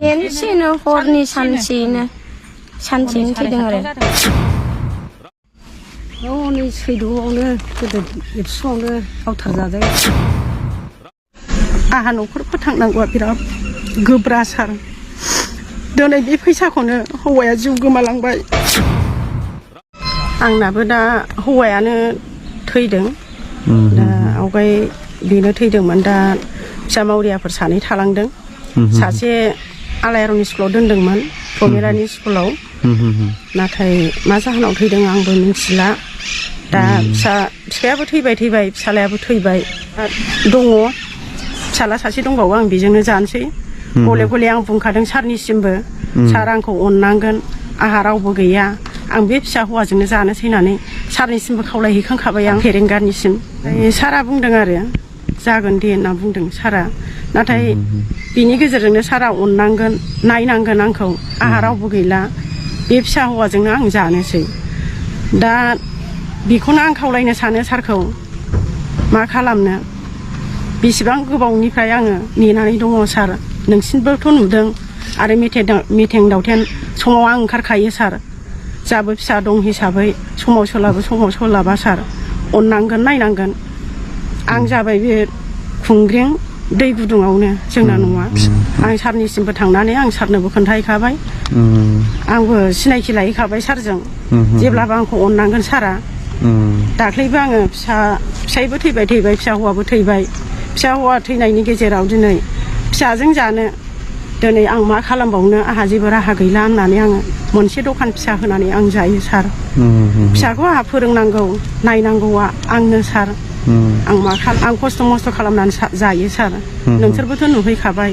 Ensin horni sansin thiding are. Only Sweden to the stronger outer the I had no putang what it up. Good brass her. Don't I be Pisacone, who were you go along by Angnabuda, who were trading. Okay, dinner trading and that Samoria for Sunny Talanding. Sache Alaron school Dundingman, Pomerani school. Natai Mazahan trading on Bunsilla. That Sabaty by Tibai, Salabuty by Dongo. Salah saksi dong bawang bijengnya jansi, boleh yang pungkadang sarni simbe, sarangku onangan, aharau bogaya, ambip sahwa jengnya jana sinane, sarni simbe kau lagi kan kabayang peringgan sim, sarah bung dengar ya, jagan dia na bung deng sarah, natai bini gezernya sarah onangan, nainangan angkau, aharau bogaya, bip sahwa jengnya ang jana sih, dan bikuna angkau lainnya sana sarkau, makalamnya. Bisibang goबावनिफ्राय आङो नेनानै दङ सार नोंसिनबोथ' नुदों आरो meeting दावथेन समाव आं ओंखारखायो सार जाबो फिसा दं हिसाबै समाव सोलाबा सार अननांगोन नायनांगोन आं जाबाय बे खुंग्रिं दै गुदुङावनो जोंना न'आ आं सारनिसिमबो थांनानै आं सारनोबो खोन्थाहैखाबाय आंबो सिनायथि लाहैखाबाय सारजों जेब्लाबो आंखौ अननांगोन सारा दाख्लैबो आङो फिसायबो थैबाय फिसा हौवाबो थैबाय फिसा हौवा थैनायनि गेजेराव दिनै फिसाजों जानो दिनै आं मा खालामबावनो आहा जेबो राहा गैला होननानै आङो मोनसे दखान फिसा होनानै आं जायो सार फिसाखौ आहा फोरोंनांगौ नायनांगौआ आंनो सार आं मा आं खस्थ' मस्थ' खालामनानै जायो सार नोंसोरबोथ' नुहैखाबाय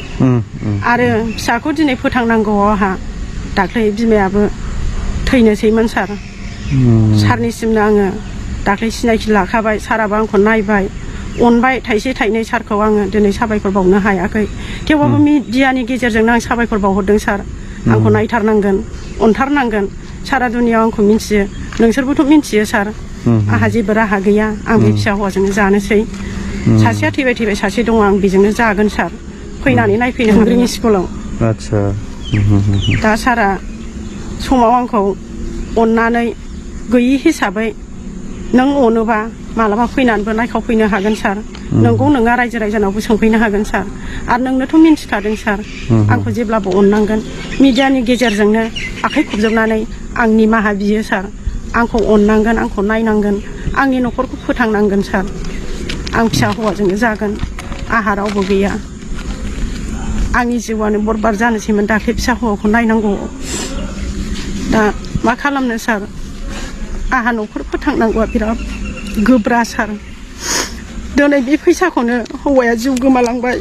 आरो फिसाखौ दिनै फोथांनांगौआव आहा दाख्लै बिमायाबो थैनोसैमोन सार सारनिसिमनो आङो दाख्लै सिनायथि लाखाबाय साराबो आंखौ नायबाय अनबाय थाइसे थाइनै सारखौ आङो दिनै साबायखर बावनो हायाखै थेवबाबो मिडियानि गेजेरजोंनो आं साबायखर बावहरदों सार आंखौ नायथारनांगोन अनथारनांगन सारा दुनियाव आंखौ मिन्थियो नोंसोरबोथ' मिन्थियो सार आहा जेबो राहा गैया आं बे फिसा हौवाजोंनो जानोसै सासेया थैबाय सासे दङ आं बेजोंनो जागोन सार फैनानै नायफैनो हाग्रिनि स्कुलाव आच्छा दा सारा समाव आंखौ अननानै गैयि हिसाबै नों अनोबा मालाबा फैनानैबो नायखावफैनो हागोन सार नोंगौ नोङा रायजो राजानावबो सोंफैनो हागोन सार आरो नोंनोथ' मिन्थिखादों सार आंखौ जेब्लाबो अननांगोन मिडियानि गेजेरजोंनो आखाइ खबजोबनानै आं निमाहा बियो सार आंखौ अननांगोन आंखौ नायनांगोन आंनि न'खरखौ फोथांनांगोन सार आं फिसा हौवाजोंनो जागोन आहा रावबो गैया आंनि जिउआनो बरबाद जानोसैमोन दाख्लै फिसा हौवाखौ नायनांगौ दा मा खालामनो सार आहा न'खर फोथांनांगौआ बिराद गोब्रा सार दिनै बे फैसाखौनो हौवाया जिउ गोमालांबाय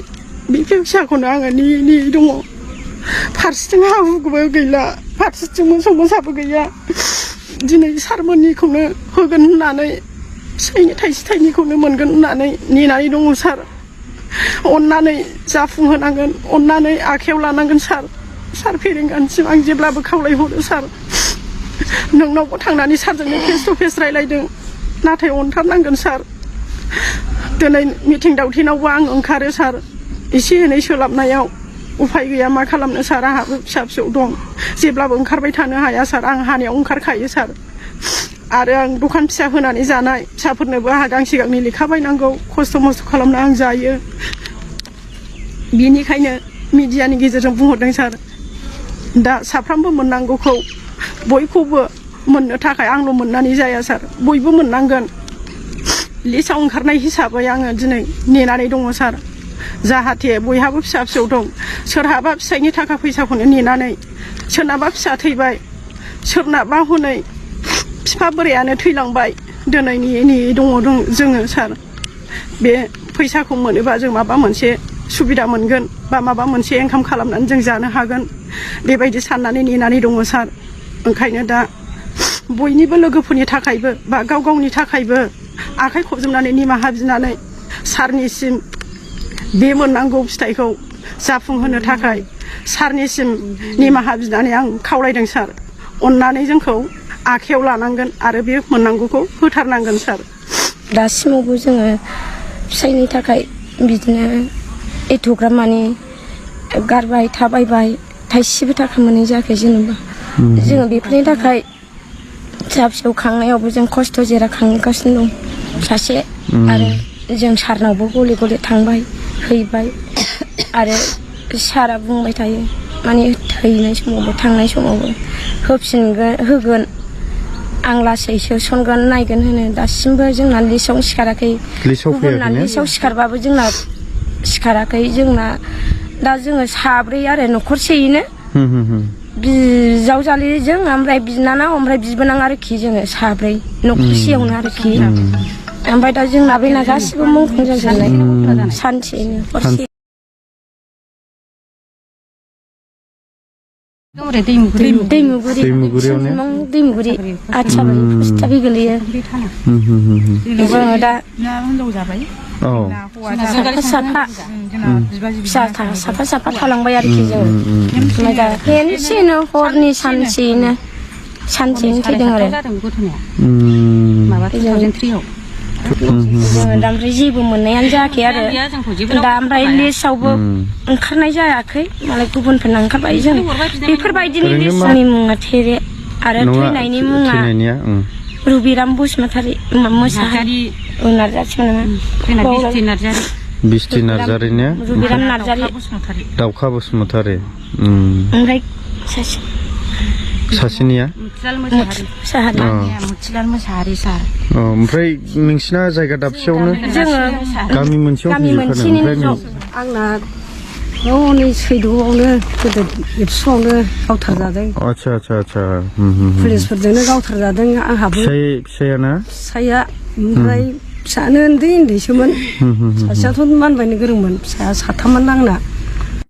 बे फैसाखौनो आङो नेयै दङ फारसेथिं हा हुबो गैला फारसेथिं मोसौ मोसाबो गैया दिनै सारमोननिखौनो होगोन होननानै फिसायनि थाइसे थाइनैखौनो मोनगोन होननानै नेनानै दङ सार अननानै जाफुंहोनांगोन अननानै आखायाव लानांगोन सार फेरेंगानिसिम आं जेब्लाबो खावलायहरो सार नोंनावबो थांनानै सारजोंनो फेस टु फेस रायलायदों नाथाय अनथारनांगोन सार दिनै मिटिं दावथेनावबो आं ओंखारो सार एसे एनै सोलाबनायाव उफाय गैया मा खालामनो सार आहाबो फिसा दं जेब्लाबो ओंखारबाय थानो हाया सार आं हानायाव ओंखारखायो सार आरो आं दखान फिसा होनानै जानाय फिसाफोरनोबो आहा गांसे गांनै लेखा बायनांगौ खस्थ' मस्थ' खालामना आं जायो बिनिखायनो मिडियानि गेजेरजों बुंहरदों सार दा साफ्रामबो मोननांगौखौ बयखौबो मोननो थाखाय आंल' मोननानै जाया सार बयबो मोननांगोन लिस्टआव ओंखारनाय हिसाबै आङो दिनै नेनानै दङ सार जाहाथे बयहाबो फिसा दं सोरहाबा फिसायनि थाखा फैसाखौनो नेनानै सोरनाबा फिसा थैबाय सोरनाबा हनै बिफा बोरायानो थैलांबाय दिनै नेयै दङ जोङो सार बे फैसाखौ मोनोबा जों माबा मोनसे सुबिदा मोनगोन बा माबा मोनसे इनकाम खालामनानै जों जानो हागोन बेबायदि साननानै नेनानै दङ सार ओंखायनो दा बयनिबो लोगोफोरनि थाखायबो बा गावनि थाखायबो आखाइ खबजोबनानै निमाहा बिनानै सारनिसिम बे मोननांगौ फिथाइखौ जाफुंहोनो थाखाय सारनिसिम निमाहा बिनानै आं खावलायदों सार अननानै जोंखौ आखायाव लानांगोन आरो बे मोननांगौखौ होथारनांगोन सार दासिमावबो जोङो फिसायनि थाखाय बिदिनो एथ'ग्राम माने गारबाय थाबायबाय थाइसेबो थाखा मोननाय जायाखै जेनेबा जोङो बेफोरनि थाखाय फिसा फिसौ खांनायावबो जों खस्थ' जेरा खांगासिनो दं सासे आरो जों सारनावबो गले गले थांबाय हैबाय आरो सारा बुंबाय थायो माने हैनाय समावबो थांनाय समावबो होगोन आं लासै सोसनगोन नायगोन होनो दासिमबो जोंना लिस्टआव सिखाराखै गुबुनना लिस्टआव सिखारबाबो जोंना सिखाराखै जोंना दा जोङो साब्रै आरो न'खरसेयैनो बिजावजालिजों ओमफ्राय बिनानाव ओमफ्राय बिबोनां आरोखि जोङो साब्रै न'खरसेयावनो आरोखि ओमफ्राय दा जोंना बेना गासिबो मुंख्लं जाजोबनाय सानसेयैनो हरसे दैमुगुरि आथियाबारि फुस्ताबि गोलैयो जोङो दा साफा साफा थालांबाय आरोखि जोङो ओमफ्राय दा खेनसेनो हरनि सानसेयैनो थैदों आरो जोङो दा ओमफ्राय जेबो मोननायानो जायाखै आरो दा ओमफ्राय लिस्टआवबो ओंखारनाय जायाखै मालाय गुबुनफोरना ओंखारबाय जों बेफोरबायदिनि लिस्टनि मुङा थेरे आरो थैनायनि मुङा रुबिराम बसुमतारी मोसाहारि नार्जारिमोन नामा बिस्ति नार्जारि ने रुबिराम नार्जारि दाउखा बसुमतारी ओमफ्राय सासेनिया मोसाहारि सार ओमफ्राय नोंसिना जायगा दाबसेयावनो जोङो गामि मोनसेयाव आंना नै सैद'आवनो गोदो एबसुआवनो गावथारजादों आच्छा पुलिसफोरजोंनो गावथारजादों आंहाबो फिसायाना फिसाया ओमफ्राय फिसानो उन्दैसोमोन सासेयाथ' मानबायनो गोरोंमोन फिसाया साथाममोन आंना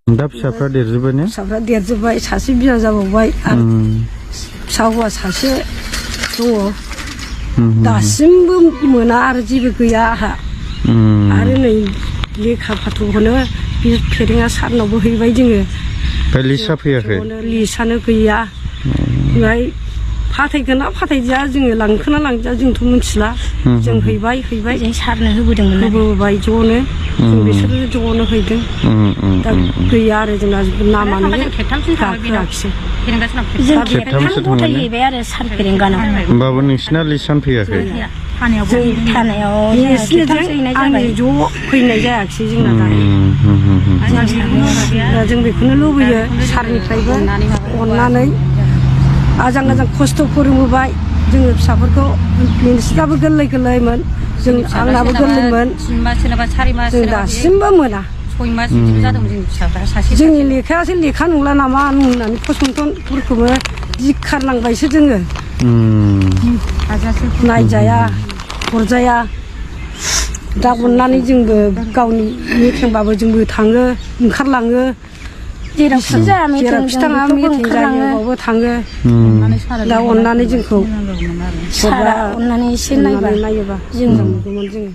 दा फिसाफ्रा देरजोब्बाय ने फिसाफ्रा देरजोब्बाय सासे बिया जाबावबाय आरो फिसा हौवा सासे दङ दासिमबो मोना आरो जेबो गैया आंहा आरो नै लेखा फाथ'खौनो बे फेरेंगा सारनावबो हैबाय जोङो लिस्टआ फैयाखै लिस्टआनो गैया ओमफ्राय फाथायगोन ना फाथायजाया जोङो लांखोना लांजाया जोंथ' मिथिला जों हैबाय जों सारनो होबोबाय ज'नो जों बिसोरो ज'नो हैदों दा गैया आरो जोंना नामानो गाखोआखिसै जों खेबथाम गथायहैबाय आरो सार फेरेंगानाव होमबाबो नोंसिना लिस्टआनो फैयाखै जों थानायाव आंनि ज' फैनाय जायाखिसै जोंना दा जों बेखौनो लुबैयो सारनिफ्रायबो अननानै आजां खस्थ' फोरोंबोबाय जोङो फिसाफोरखौ नोंसिनाबो गोरलैमोन जों आंनाबो गोरलैमोन जों दासिमबो मोना जोंनि लेखायासो लेखा नंला नामा होननानै फसंथानफोरखौबो धिक्खारनांबायसो जोङो नायजाया हरजाया दा अननानै जोंबो गावनि मिथिंबाबो जोंबो थाङो ओंखारलाङो जेरावखि जाया फिथाङा मिथिं जायोबावबो थाङो दा अननानै जोंखौ सारा अननानै एसे नायोबा जों मोनगौमोन जोङो